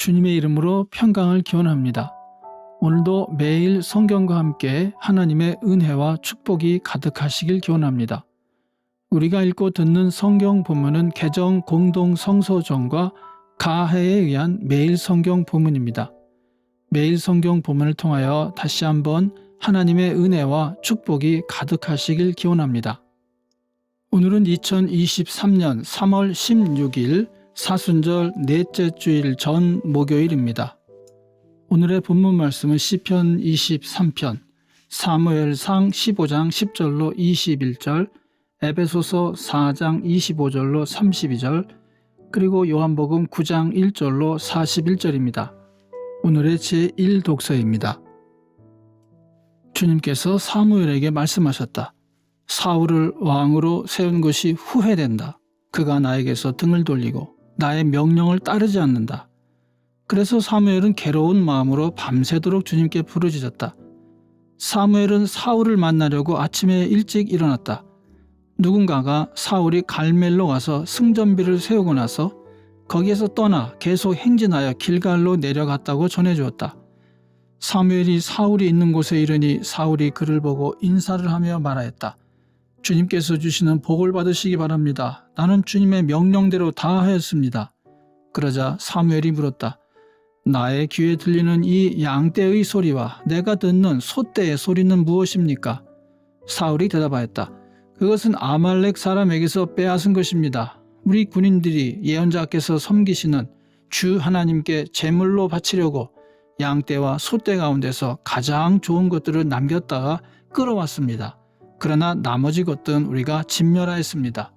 주님의 이름으로 평강을 기원합니다. 오늘도 매일 성경과 함께 하나님의 은혜와 축복이 가득하시길 기원합니다. 우리가 읽고 듣는 성경 본문은 개정 공동 성서전과 가해에 의한 매일 성경 본문입니다. 매일 성경 본문을 통하여 다시 한번 하나님의 은혜와 축복이 가득하시길 기원합니다. 오늘은 2023년 3월 16일 사순절 넷째 주일 전 목요일입니다. 오늘의 본문 말씀은 시편 23편, 사무엘상 15장 10절로 21절, 에베소서 4장 25절로 32절, 그리고 요한복음 9장 1절로 41절입니다. 오늘의 제1독서입니다. 주님께서 사무엘에게 말씀하셨다. 사울을 왕으로 세운 것이 후회된다. 그가 나에게서 등을 돌리고 나의 명령을 따르지 않는다. 그래서 사무엘은 괴로운 마음으로 밤새도록 주님께 부르짖었다. 사무엘은 사울을 만나려고 아침에 일찍 일어났다. 누군가가 사울이 갈멜로 가서 승전비를 세우고 나서 거기에서 떠나 계속 행진하여 길갈로 내려갔다고 전해주었다. 사무엘이 사울이 있는 곳에 이르니 사울이 그를 보고 인사를 하며 말하였다. 주님께서 주시는 복을 받으시기 바랍니다. 나는 주님의 명령대로 다 하였습니다. 그러자 사무엘이 물었다. 나의 귀에 들리는 이 양떼의 소리와 내가 듣는 소떼의 소리는 무엇입니까? 사울이 대답하였다. 그것은 아말렉 사람에게서 빼앗은 것입니다. 우리 군인들이 예언자께서 섬기시는 주 하나님께 제물로 바치려고 양떼와 소떼 가운데서 가장 좋은 것들을 남겼다가 끌어왔습니다. 그러나 나머지 것들은 우리가 진멸하였습니다.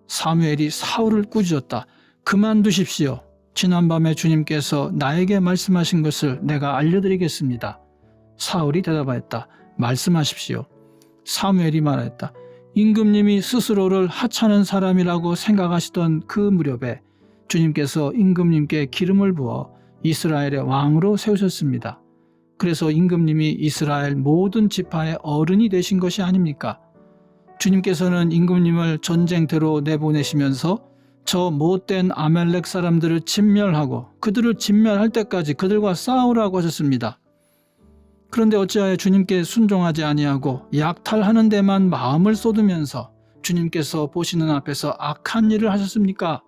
사무엘이 사울을 꾸짖었다. 그만두십시오. 지난밤에 주님께서 나에게 말씀하신 것을 내가 알려드리겠습니다. 사울이 대답하였다. 말씀하십시오. 사무엘이 말하였다. 임금님이 스스로를 하찮은 사람이라고 생각하시던 그 무렵에 주님께서 임금님께 기름을 부어 이스라엘의 왕으로 세우셨습니다. 그래서 임금님이 이스라엘 모든 지파의 어른이 되신 것이 아닙니까? 주님께서는 임금님을 전쟁터로 내보내시면서 저 못된 아말렉 사람들을 진멸하고 그들을 진멸할 때까지 그들과 싸우라고 하셨습니다. 그런데 어찌하여 주님께 순종하지 아니하고 약탈하는 데만 마음을 쏟으면서 주님께서 보시는 앞에서 악한 일을 하셨습니까?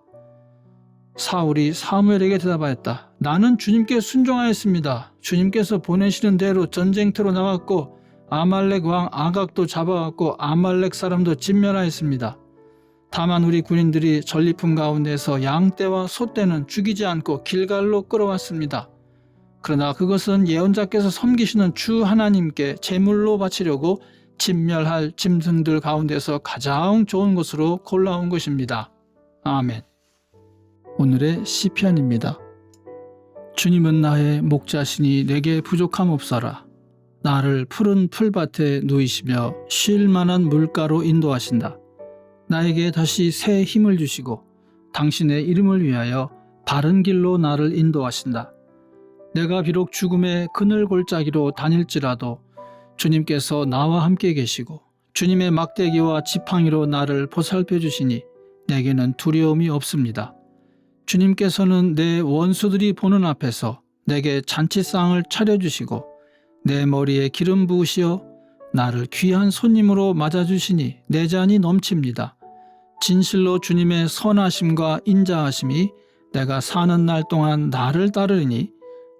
사울이 사무엘에게 대답하였다. 나는 주님께 순종하였습니다. 주님께서 보내시는 대로 전쟁터로 나갔고 아말렉 왕 아각도 잡아갔고 아말렉 사람도 진멸하였습니다. 다만 우리 군인들이 전리품 가운데서 양떼와 소떼는 죽이지 않고 길갈로 끌어왔습니다. 그러나 그것은 예언자께서 섬기시는 주 하나님께 제물로 바치려고 진멸할 짐승들 가운데서 가장 좋은 것으로 골라온 것입니다. 아멘. 오늘의 시편입니다. 주님은 나의 목자시니 내게 부족함 없어라. 나를 푸른 풀밭에 누이시며 쉴 만한 물가로 인도하신다. 나에게 다시 새 힘을 주시고 당신의 이름을 위하여 바른 길로 나를 인도하신다. 내가 비록 죽음의 그늘 골짜기로 다닐지라도 주님께서 나와 함께 계시고 주님의 막대기와 지팡이로 나를 보살펴 주시니 내게는 두려움이 없습니다. 주님께서는 내 원수들이 보는 앞에서 내게 잔치상을 차려주시고 내 머리에 기름 부으시어 나를 귀한 손님으로 맞아주시니 내 잔이 넘칩니다. 진실로 주님의 선하심과 인자하심이 내가 사는 날 동안 나를 따르리니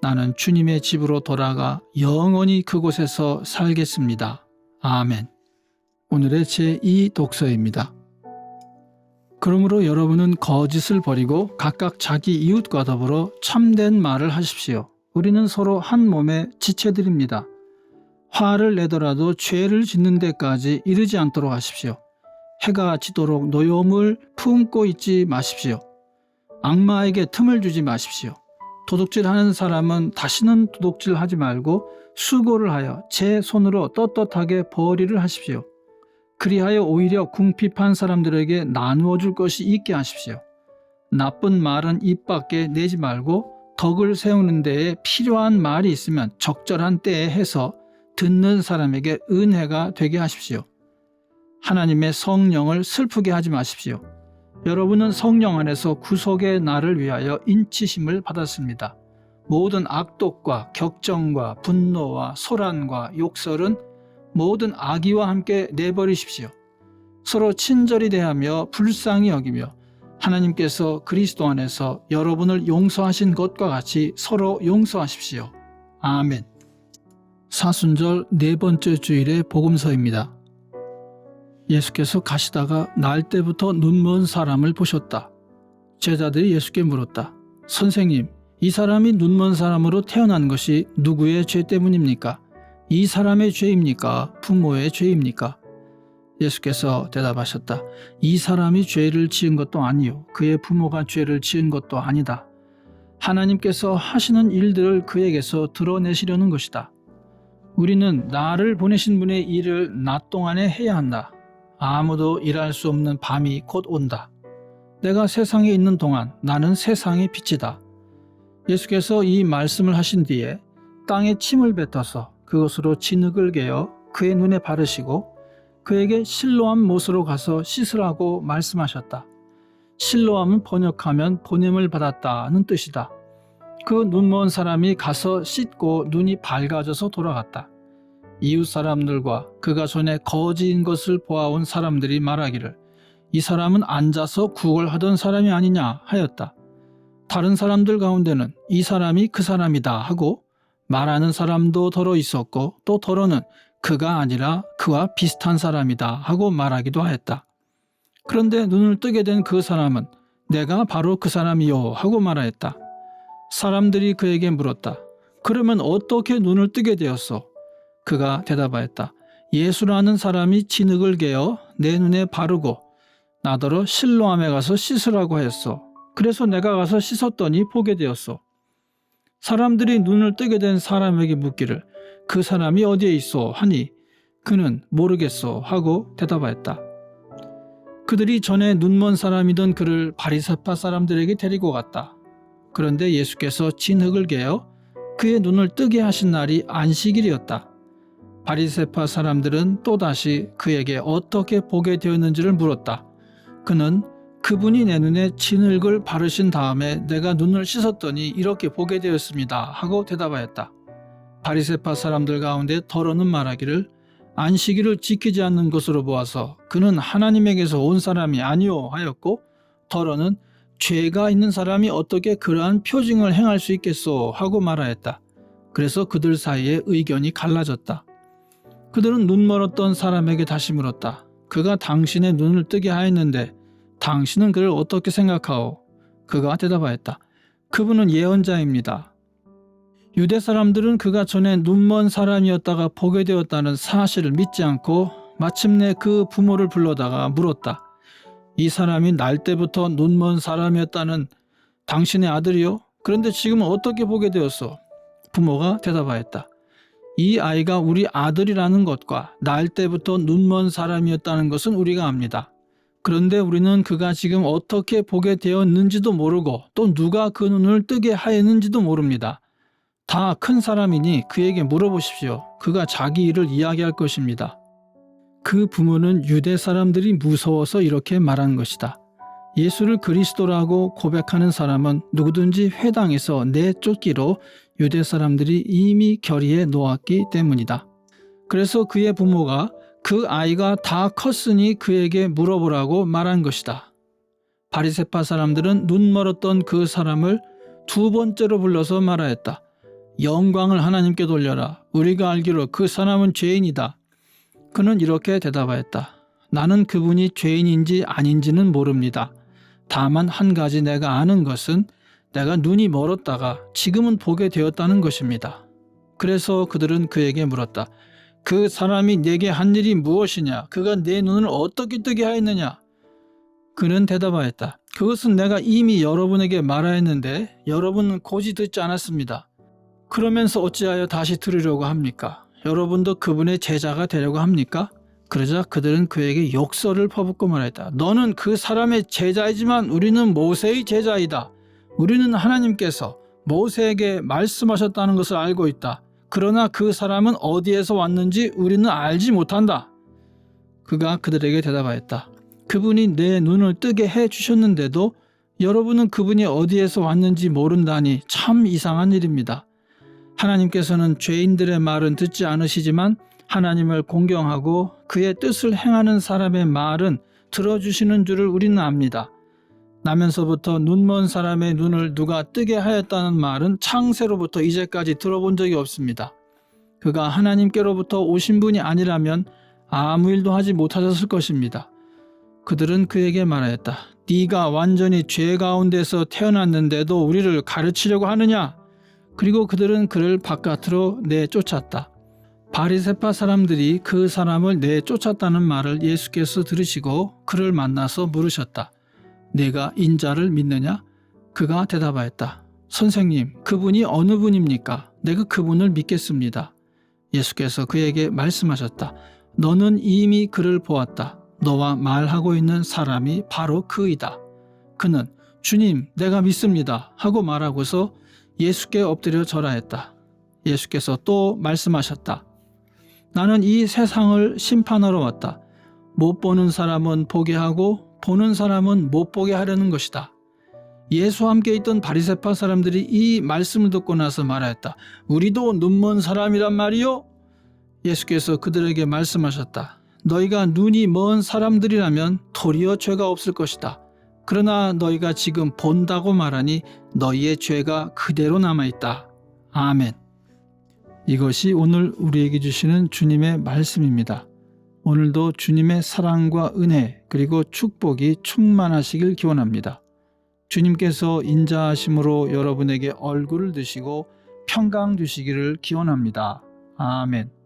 나는 주님의 집으로 돌아가 영원히 그곳에서 살겠습니다. 아멘. 오늘의 제2독서입니다. 그러므로 여러분은 거짓을 버리고 각각 자기 이웃과 더불어 참된 말을 하십시오. 우리는 서로 한 몸의 지체들입니다. 화를 내더라도 죄를 짓는 데까지 이르지 않도록 하십시오. 해가 지도록 노여움을 품고 있지 마십시오. 악마에게 틈을 주지 마십시오. 도둑질하는 사람은 다시는 도둑질하지 말고 수고를 하여 제 손으로 떳떳하게 벌이를 하십시오. 그리하여 오히려 궁핍한 사람들에게 나누어 줄 것이 있게 하십시오. 나쁜 말은 입 밖에 내지 말고 덕을 세우는 데에 필요한 말이 있으면 적절한 때에 해서 듣는 사람에게 은혜가 되게 하십시오. 하나님의 성령을 슬프게 하지 마십시오. 여러분은 성령 안에서 구속의 날을 위하여 인치심을 받았습니다. 모든 악독과 격정과 분노와 소란과 욕설은 모든 악의와 함께 내버리십시오. 서로 친절히 대하며 불쌍히 여기며 하나님께서 그리스도 안에서 여러분을 용서하신 것과 같이 서로 용서하십시오. 아멘. 사순절 네 번째 주일의 복음서입니다. 예수께서 가시다가 날 때부터 눈먼 사람을 보셨다. 제자들이 예수께 물었다. 선생님, 이 사람이 눈먼 사람으로 태어난 것이 누구의 죄 때문입니까? 이 사람의 죄입니까? 부모의 죄입니까? 예수께서 대답하셨다. 이 사람이 죄를 지은 것도 아니요, 그의 부모가 죄를 지은 것도 아니다. 하나님께서 하시는 일들을 그에게서 드러내시려는 것이다. 우리는 나를 보내신 분의 일을 낮 동안에 해야 한다. 아무도 일할 수 없는 밤이 곧 온다. 내가 세상에 있는 동안 나는 세상의 빛이다. 예수께서 이 말씀을 하신 뒤에 땅에 침을 뱉어서 그것으로 진흙을 개어 그의 눈에 바르시고 그에게 실로암 못으로 가서 씻으라고 말씀하셨다. 실로암은 번역하면 보냄을 받았다는 뜻이다. 그 눈먼 사람이 가서 씻고 눈이 밝아져서 돌아갔다. 이웃 사람들과 그가 전에 거지인 것을 보아온 사람들이 말하기를 이 사람은 앉아서 구걸하던 사람이 아니냐 하였다. 다른 사람들 가운데는 이 사람이 그 사람이다 하고 말하는 사람도 더러 있었고 또 더러는 그가 아니라 그와 비슷한 사람이다 하고 말하기도 하였다. 그런데 눈을 뜨게 된 그 사람은 내가 바로 그 사람이요 하고 말하였다. 사람들이 그에게 물었다. 그러면 어떻게 눈을 뜨게 되었소? 그가 대답하였다. 예수라는 사람이 진흙을 개어 내 눈에 바르고 나더러 실로암에 가서 씻으라고 하였소. 그래서 내가 가서 씻었더니 보게 되었소. 사람들이 눈을 뜨게 된 사람에게 묻기를 그 사람이 어디에 있소 하니 그는 모르겠소 하고 대답하였다. 그들이 전에 눈먼 사람이던 그를 바리새파 사람들에게 데리고 갔다. 그런데 예수께서 진흙을 개어 그의 눈을 뜨게 하신 날이 안식일이었다. 바리새파 사람들은 또다시 그에게 어떻게 보게 되었는지를 물었다. 그는 그분이 내 눈에 진흙을 바르신 다음에 내가 눈을 씻었더니 이렇게 보게 되었습니다 하고 대답하였다. 바리새파 사람들 가운데 더러는 말하기를 안식일을 지키지 않는 것으로 보아서 그는 하나님에게서 온 사람이 아니오 하였고 더러는 죄가 있는 사람이 어떻게 그러한 표징을 행할 수 있겠소 하고 말하였다. 그래서 그들 사이에 의견이 갈라졌다. 그들은 눈 멀었던 사람에게 다시 물었다. 그가 당신의 눈을 뜨게 하였는데 당신은 그를 어떻게 생각하오? 그가 대답하였다. 그분은 예언자입니다. 유대 사람들은 그가 전에 눈먼 사람이었다가 보게 되었다는 사실을 믿지 않고 마침내 그 부모를 불러다가 물었다. 이 사람이 날 때부터 눈먼 사람이었다는 당신의 아들이요? 그런데 지금은 어떻게 보게 되었소? 부모가 대답하였다. 이 아이가 우리 아들이라는 것과 날 때부터 눈먼 사람이었다는 것은 우리가 압니다. 그런데 우리는 그가 지금 어떻게 보게 되었는지도 모르고 또 누가 그 눈을 뜨게 하였는지도 모릅니다. 다 큰 사람이니 그에게 물어보십시오. 그가 자기 일을 이야기할 것입니다. 그 부모는 유대 사람들이 무서워서 이렇게 말한 것이다. 예수를 그리스도라고 고백하는 사람은 누구든지 회당에서 내쫓기로 유대 사람들이 이미 결의해 놓았기 때문이다. 그래서 그의 부모가 그 아이가 다 컸으니 그에게 물어보라고 말한 것이다. 바리새파 사람들은 눈 멀었던 그 사람을 두 번째로 불러서 말하였다. 영광을 하나님께 돌려라. 우리가 알기로 그 사람은 죄인이다. 그는 이렇게 대답하였다. 나는 그분이 죄인인지 아닌지는 모릅니다. 다만 한 가지 내가 아는 것은 내가 눈이 멀었다가 지금은 보게 되었다는 것입니다. 그래서 그들은 그에게 물었다. 그 사람이 내게 한 일이 무엇이냐? 그가 내 눈을 어떻게 뜨게 하였느냐? 그는 대답하였다. 그것은 내가 이미 여러분에게 말하였는데 여러분은 고지 듣지 않았습니다. 그러면서 어찌하여 다시 들으려고 합니까? 여러분도 그분의 제자가 되려고 합니까? 그러자 그들은 그에게 욕설을 퍼붓고 말했다. 너는 그 사람의 제자이지만 우리는 모세의 제자이다. 우리는 하나님께서 모세에게 말씀하셨다는 것을 알고 있다. 그러나 그 사람은 어디에서 왔는지 우리는 알지 못한다. 그가 그들에게 대답하였다. 그분이 내 눈을 뜨게 해 주셨는데도 여러분은 그분이 어디에서 왔는지 모른다니 참 이상한 일입니다. 하나님께서는 죄인들의 말은 듣지 않으시지만 하나님을 공경하고 그의 뜻을 행하는 사람의 말은 들어주시는 줄을 우리는 압니다. 나면서부터 눈먼 사람의 눈을 누가 뜨게 하였다는 말은 창세로부터 이제까지 들어본 적이 없습니다. 그가 하나님께로부터 오신 분이 아니라면 아무 일도 하지 못하셨을 것입니다. 그들은 그에게 말하였다. 네가 완전히 죄 가운데서 태어났는데도 우리를 가르치려고 하느냐? 그리고 그들은 그를 바깥으로 내쫓았다. 바리새파 사람들이 그 사람을 내쫓았다는 말을 예수께서 들으시고 그를 만나서 물으셨다. 네가 인자를 믿느냐? 그가 대답하였다. 선생님, 그분이 어느 분입니까? 내가 그분을 믿겠습니다. 예수께서 그에게 말씀하셨다. 너는 이미 그를 보았다. 너와 말하고 있는 사람이 바로 그이다. 그는 주님, 내가 믿습니다 하고 말하고서 예수께 엎드려 절하였다. 예수께서 또 말씀하셨다. 나는 이 세상을 심판하러 왔다. 못 보는 사람은 보게 하고 보는 사람은 못 보게 하려는 것이다. 예수와 함께 있던 바리새파 사람들이 이 말씀을 듣고 나서 말하였다. 우리도 눈먼 사람이란 말이요? 예수께서 그들에게 말씀하셨다. 너희가 눈이 먼 사람들이라면 도리어 죄가 없을 것이다. 그러나 너희가 지금 본다고 말하니 너희의 죄가 그대로 남아있다. 아멘. 이것이 오늘 우리에게 주시는 주님의 말씀입니다. 오늘도 주님의 사랑과 은혜 그리고 축복이 충만하시길 기원합니다. 주님께서 인자하심으로 여러분에게 얼굴을 드시고 평강 주시기를 기원합니다. 아멘.